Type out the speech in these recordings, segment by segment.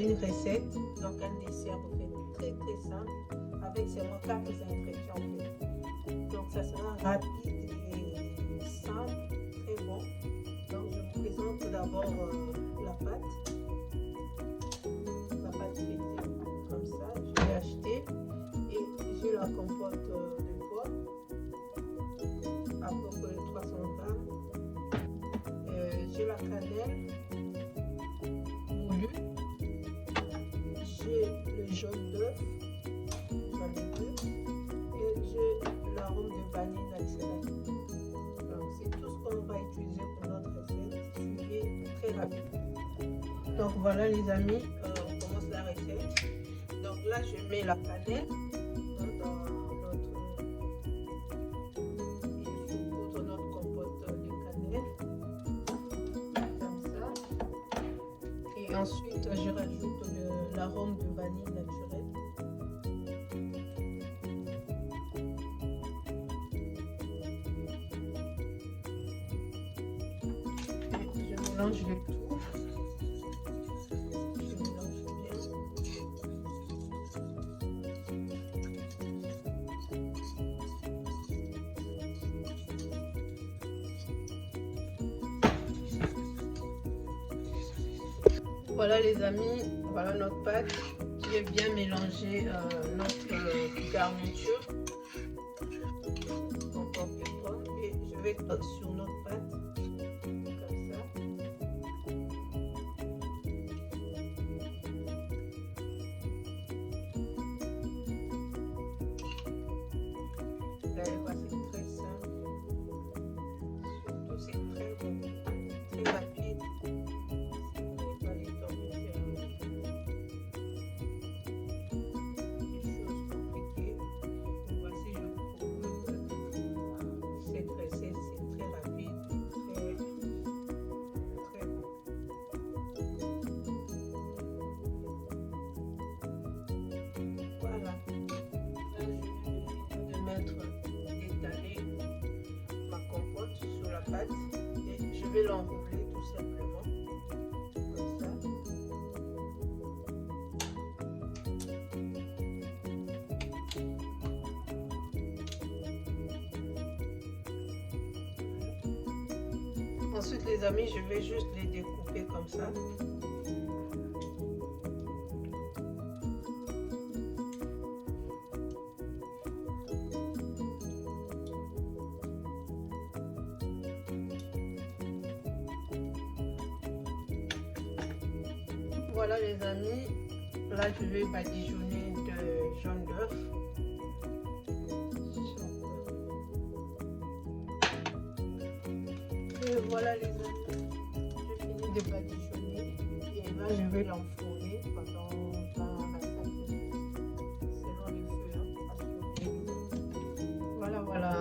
une recette, donc un dessert en fait très simple avec seulement 4 ingrédients en fait. Donc ça sera rapide et simple, très bon. Donc je vous présente tout d'abord la pâte. La pâte feuilletée comme ça, je l'ai achetée et j'ai la compote de pois à peu près 300 grammes. J'ai la cannelle moulue, j'ai le jaune d'œuf, j'en ai deux, et j'ai l'arôme de vanille naturelle. Donc c'est tout ce qu'on va utiliser pour notre recette. Suivez très rapide. Donc voilà les amis, on commence la recette. Donc là je mets la cannelle dans notre compote de cannelle. Et ensuite, je rajoute l'arôme de vanille naturelle. Et je mélange le tout. Je mélange bien. Voilà les amis, voilà notre pâte. J'ai bien mélangé notre garniture. Et je vais sur notre pâte, comme ça. Là, c'est très simple. Surtout, c'est très bon, très rapide. D'étaler ma compote sur la pâte et je vais l'enrouler tout simplement comme ça. Ensuite les amis, je vais juste les découper comme ça. Voilà les amis, là je vais badigeonner de jaune d'œuf. Et voilà les amis, je finis de badigeonner et là je vais l'enfourner pendant 20 à 25 minutes selon le feu. Voilà.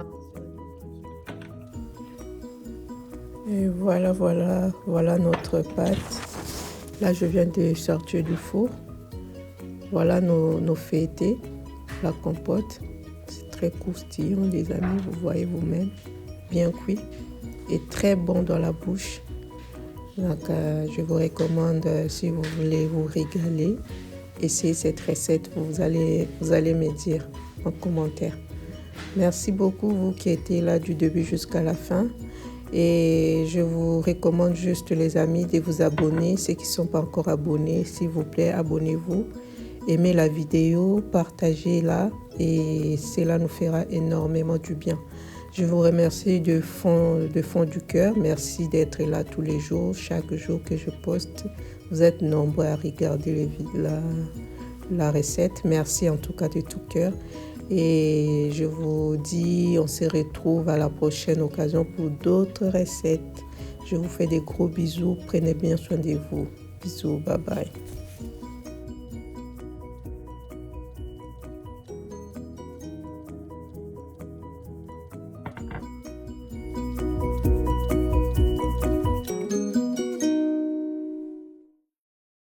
Et voilà notre pâte. Là, je viens de sortir du four. Voilà nos feuilletés, la compote. C'est très croustillant, les amis. Vous voyez vous-même, bien cuit et très bon dans la bouche. Donc, je vous recommande, si vous voulez vous régaler, essayez cette recette. Vous allez me dire en commentaire. Merci beaucoup, vous qui étiez là du début jusqu'à la fin. Et je vous recommande juste les amis de vous abonner. Ceux qui ne sont pas encore abonnés, s'il vous plaît, abonnez-vous. Aimez la vidéo, partagez-la et cela nous fera énormément du bien. Je vous remercie de fond du cœur. Merci d'être là tous les jours, chaque jour que je poste. Vous êtes nombreux à regarder la recette. Merci en tout cas de tout cœur. Et je vous dis, on se retrouve à la prochaine occasion pour d'autres recettes. Je vous fais des gros bisous. Prenez bien soin de vous. Bisous, bye bye.